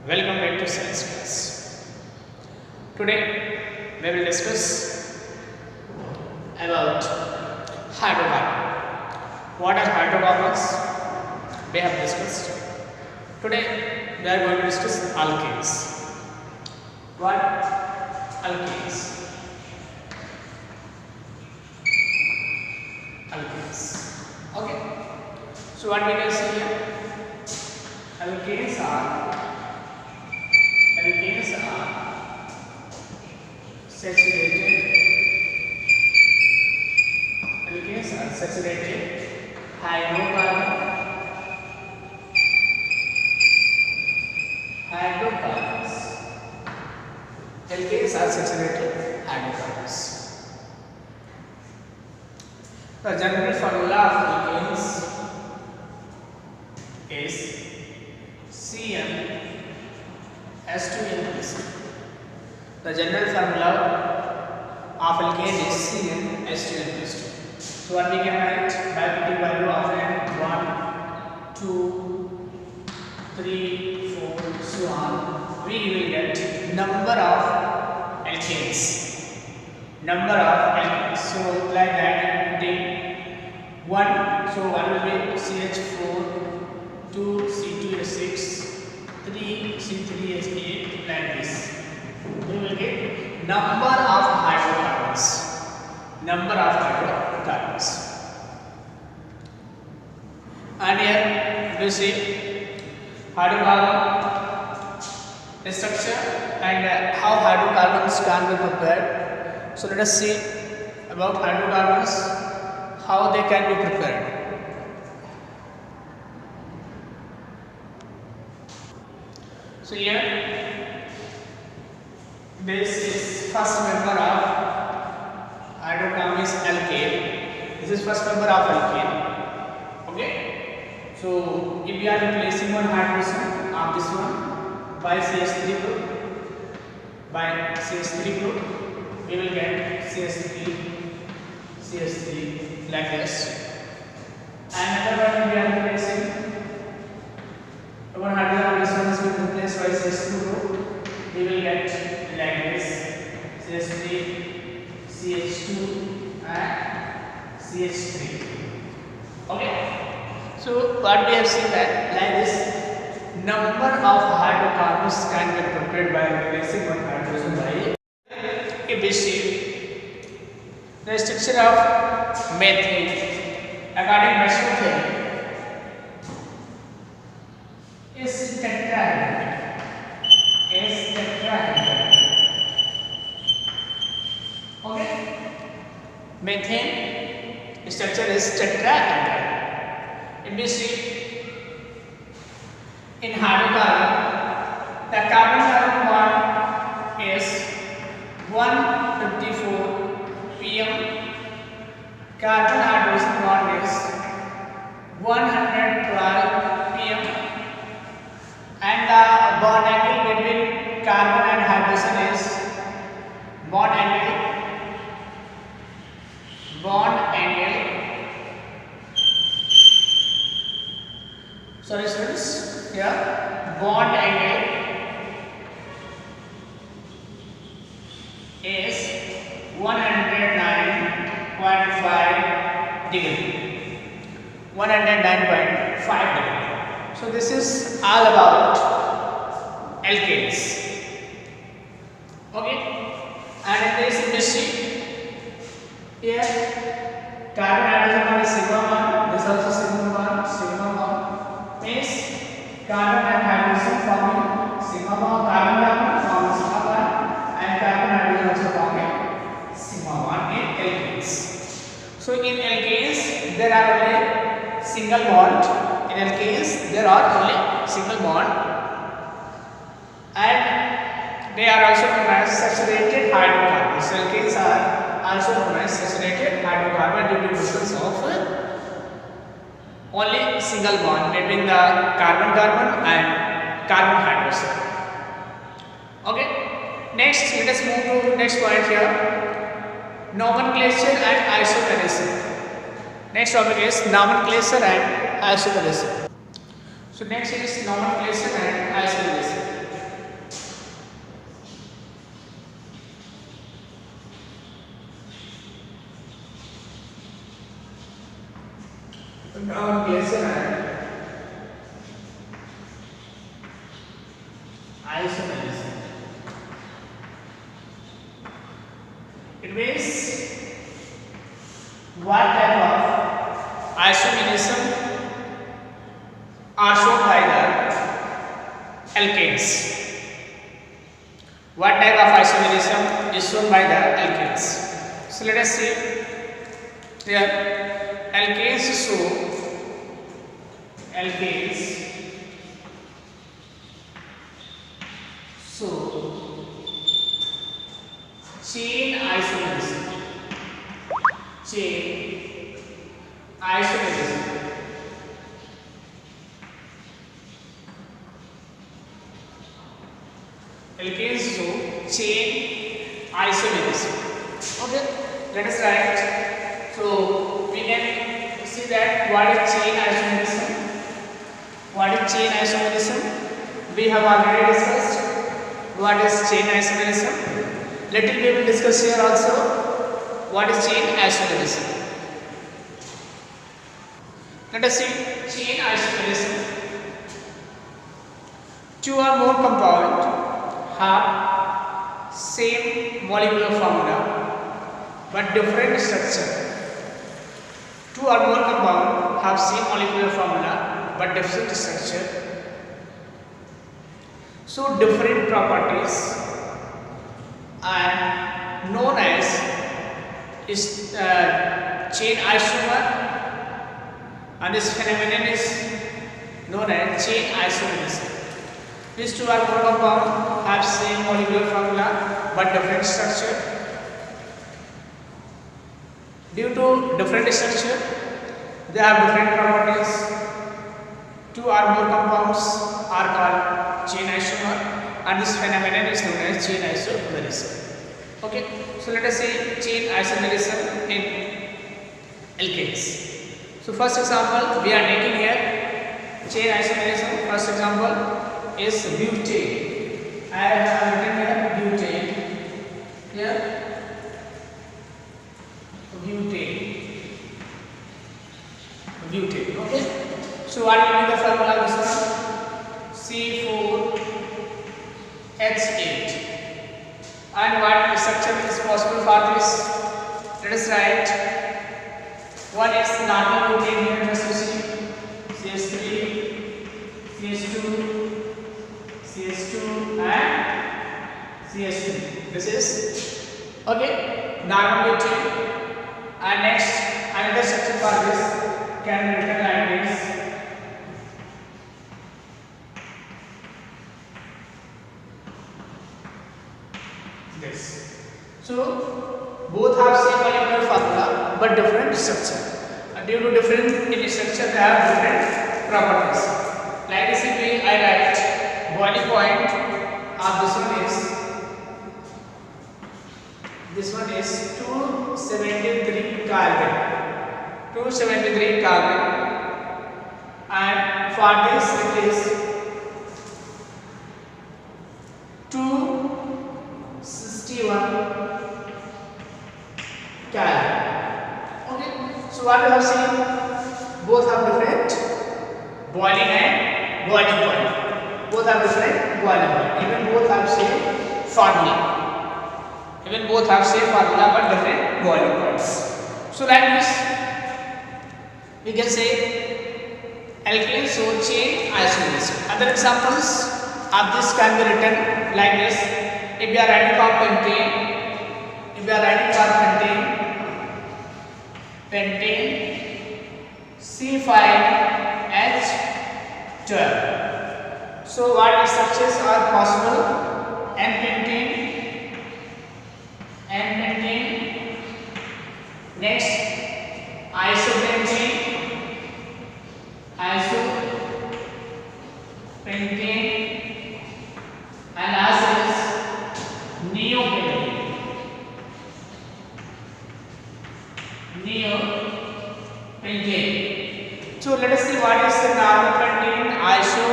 Welcome back to science class. Today we will discuss about hydrocarbon. What are hydrocarbons? We have discussed. Today we are going to discuss alkanes. What? Alkanes. Alkanes. Okay. So what we can see here? Alkanes are saturated. Alkanes are saturated hydrocarbons. Alkanes are saturated hydrocarbons. The general formula of alkanes is CnH2n+. The general formula of alkane is CnH2n+. So what we can write by putting value of n 1, 2, 3, 4, so on. We will get number of alkanes. So like that, putting 1. So 1 will be CH4, 2 C2H6, 3 C3H8, like this. We will get number of hydrocarbons. And here we see hydrocarbon structure and how hydrocarbons can be prepared. So let us see about hydrocarbons, how they can be prepared. So here this is first member of hydrocarbon is alkane. This is first member of alkane. Okay. So if we are replacing one hydrogen of this one by CH3 group, we will get CH3 like this. And another one we are replacing one hydrogen of this one is replaced by CH2 group. We will get like this: CH3, CH2 and CH3. Okay. So what we have seen that like this, number of hydrocarbons can be prepared by replacing one hydrogen by a base shape. The structure of methane according to Mesmer is tetrahedral. Okay. Methane structure is tetrahedral. If we see in hydrocarbon, the carbon-carbon bond is 154 pm. Carbon hydrogen bond is 112 pm. And the bond angle between carbon and hydrogen is bond angle. Sorry students, here bond angle is 109.5 degree. 109.5 degree. So this is all about alkanes. Okay. And in this industry, here carbon hydrogen bond is sigma 1. This also sigma 1. Means carbon and hydrogen forming sigma bond. Carbon forming sigma bond, and carbon hydrogen also forming sigma bond in alkanes. So in alkanes there are only single bond. And they are also known as saturated hydrocarbons. Alkanes are also known as saturated hydrocarbon due to presence of only single bond between the carbon-carbon and carbon hydrogen. Okay. Next, let us move to next point here. Nomenclature and isomerism. Next topic is nomenclature and isomerism. So next is nomenclature and isomerism. Now place an isomerism. It means what type of isomerism are shown by the alkanes. What type of isomerism is shown by the alkanes? So let us see here. Alkanes show chain isomerism. Alkanes show chain isomerism. Okay, let us write. So we can see that what is chain isomerism. What is chain isomerism? We have already discussed what is chain isomerism. Little we will discuss here also what is chain isomerism. Let us see chain isomerism. Two or more compounds have same molecular formula but different structure. Two or more compounds have same molecular formula but different structure. So different properties are known as chain isomer, and this phenomenon is known as chain isomerism. These two or more compounds have same molecular formula but different structure. Due to different structure, they have different properties. Two or more compounds are called chain isomer, and this phenomenon is known as chain isomerism. Okay, so let us say chain isomerism in alkanes. So first example we are taking here chain isomerism. First example is butane. I have written here butane. Here butane. Okay. So what will be the formula of this one? C4H8. And what structure is possible for this? Let us write. One is normal butane here. Just to see CH3, CH2, CH2 and CH3. This is okay. Normal butane. And next another structure for this can be written like this. So both have same molecular formula but different structure. And due to different in structure, they have different properties. Like this, if I write boiling point of this one is 273 carbon. 273 carbon, and for this it is 261 carbon. Okay, so what we have seen, both have different boiling and boiling point. Both have different boiling point. Even both have same formula. But different boiling points. So like this, we can say alkanes show chain isomerism. Other examples of this can be written like this. If we are writing for pentane, C5H12. So what structures are possible? N-pentane, next isopentane, and last is neopentane. So let us see what is the normal pentane, iso,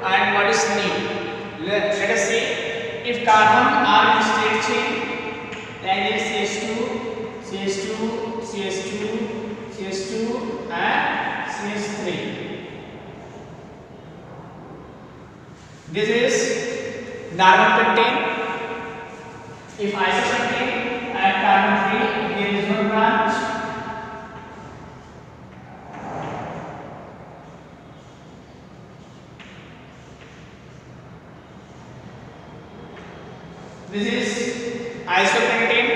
and what is neo. Let us see if carbon are in straight chain, like this CH2, and CH3. This is normal pentane. If isopentane at carbon 3, there is one branch. This is isopentane,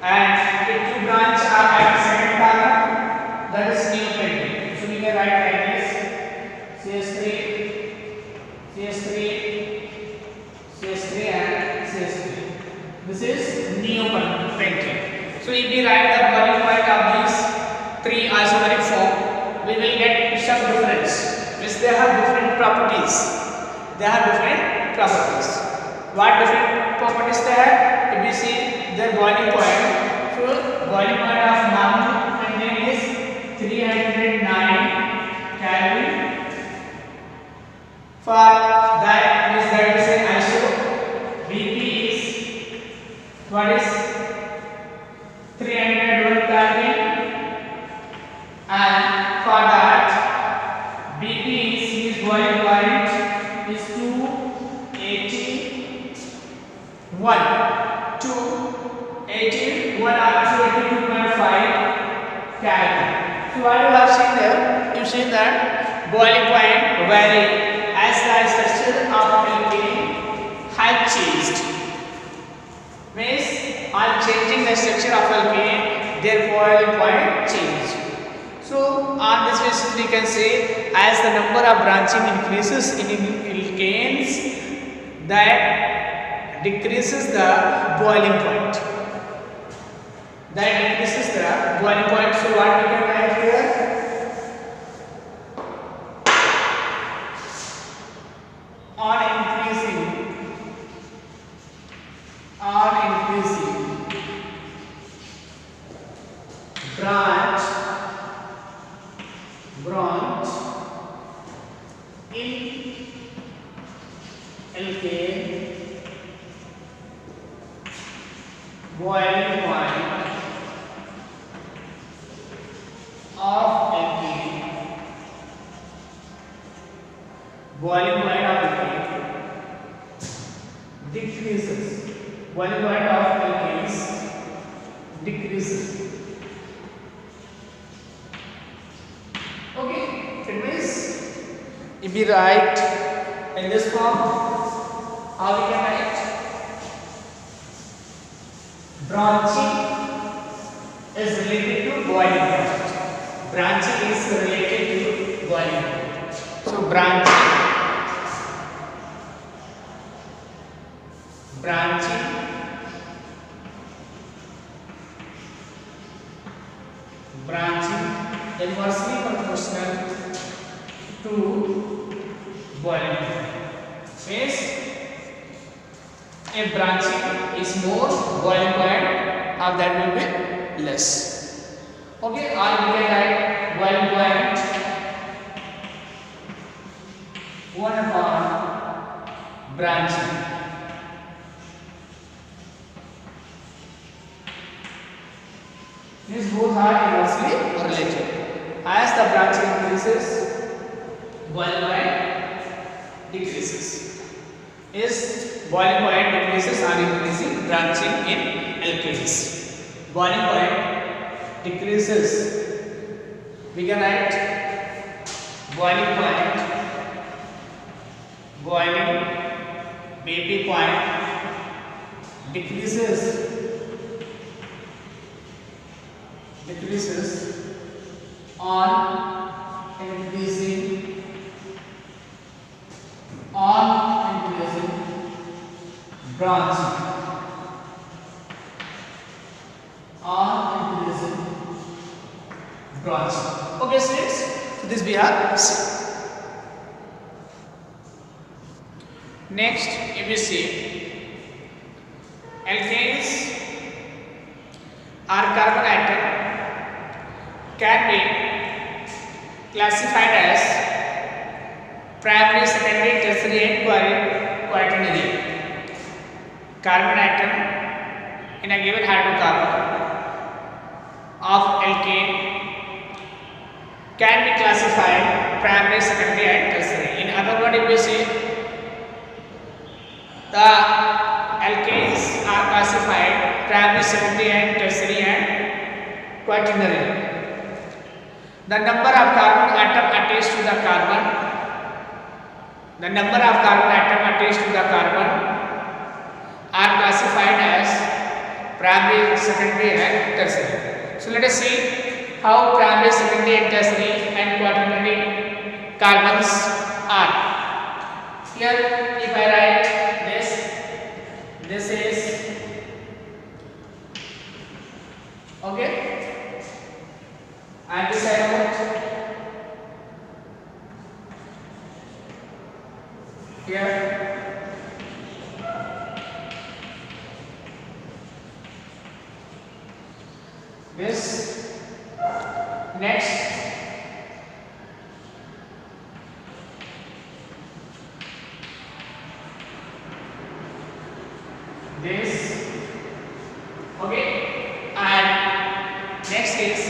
and the two branches are at second carbon. That is neopentane. So we can write like this: CH3, CH3, CH3, and CH3. This is neopentane. So if we write the boiling point of these three isomeric form, we will get some difference. Which they have different properties. They have different properties. What different properties they have? If we see their boiling point, so boiling point of normal pentane is 309 Kelvin. For that is an iso. BP is what is 301 Kelvin, and for that BP is his boiling point is 281 or 282.5 Kelvin. So what you have seen there? You see that boiling point vary as the structure of alkane has changed. Means on changing the structure of alkane, their boiling point change. So on this basis we can say as the number of branching increases in alkanes, that decreases the boiling point. That decreases the boiling point. So what we can write here? On increasing branch in alkane, boiling point of alkane, decreases. Boiling point of alkanes decreases. Okay, it means if we write in this form, how we can write? Branching is related to boiling point. Branching is related to boiling point. So branching inversely proportional to boiling point. Means if branching is more, boiling point of that will be less. Okay, or we can write boiling point 1 upon branching. These both are inversely related. As the branching increases, boiling point decreases. Is boiling point decreases or increasing? Branching in alkanes. Boiling point decreases. We can write boiling BP point decreases on increasing branching. Okay, students, so this we have seen. Next, if we see alkanes or carbon atom can be classified as primary, secondary, tertiary and quaternary. Carbon atom in a given hydrocarbon of alkane can be classified primary, secondary and tertiary. In other words, if we say the alkanes are classified primary, secondary and tertiary and quaternary. The number of carbon atom attached to the carbon, the number of carbon atom attached to the carbon are classified as primary, secondary and tertiary. So let us see how primary, secondary and tertiary and quaternary carbons are. Here if I write this is okay, and this I wrote here. This next this okay, and next is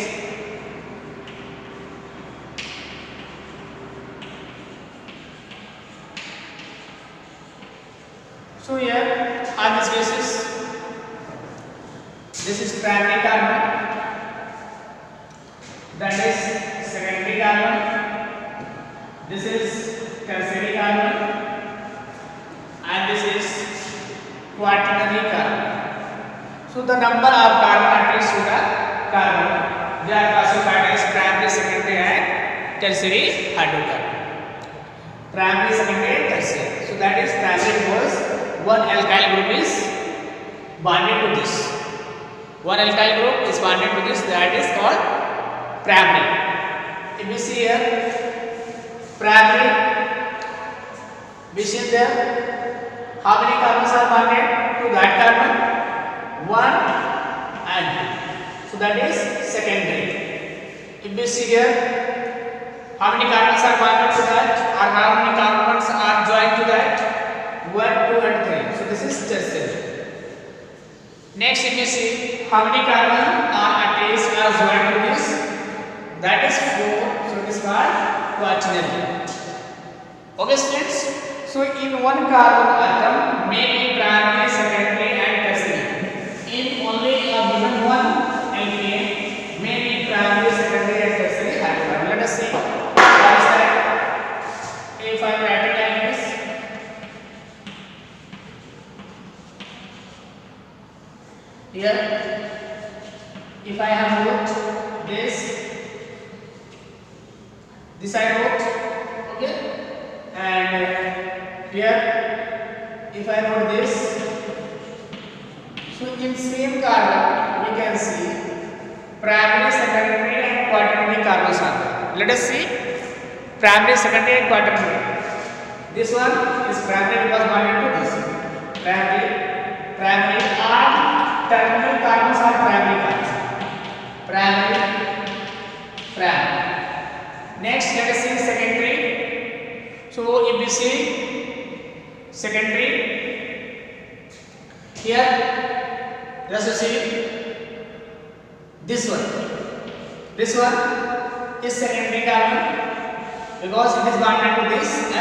so here on this basis this is primary carbon, that is secondary carbon, this is tertiary carbon and this is quaternary carbon. So the number of carbon attached to the carbon, they are classified as primary, secondary and tertiary hydrocarbon. Primary, secondary and tertiary. So that is primary because one alkyl group is bonded to this. One alkyl group is bonded to this, that is called primary. If we see here primary, we see there how many carbons are bonded to that carbon? 1 and 2. So that is secondary. If we see here how many carbons are bonded to that, or how many carbons are joined to that? 1, 2 and 3. So this is tertiary. Next if we see how many carbon are attached or joined to this, that is 4. So it is called quaternary. Okay students, so in one carbon atom may be primary, secondary and tertiary. In only a given one alkane may be primary, secondary and tertiary hydrocarbon. Let us see what is that. If I am writing like this, here if I have wrote this I wrote, okay, and here if I wrote this, so in same carbon we can see primary, secondary and quaternary carbons are there. Let us see primary, secondary and quaternary. This one is primary because bonded to this. Primary and terminal carbons are primary carbons. Primary. Next let us see secondary. So if we see secondary, here let us see this one is secondary carbon because it is bonded to this.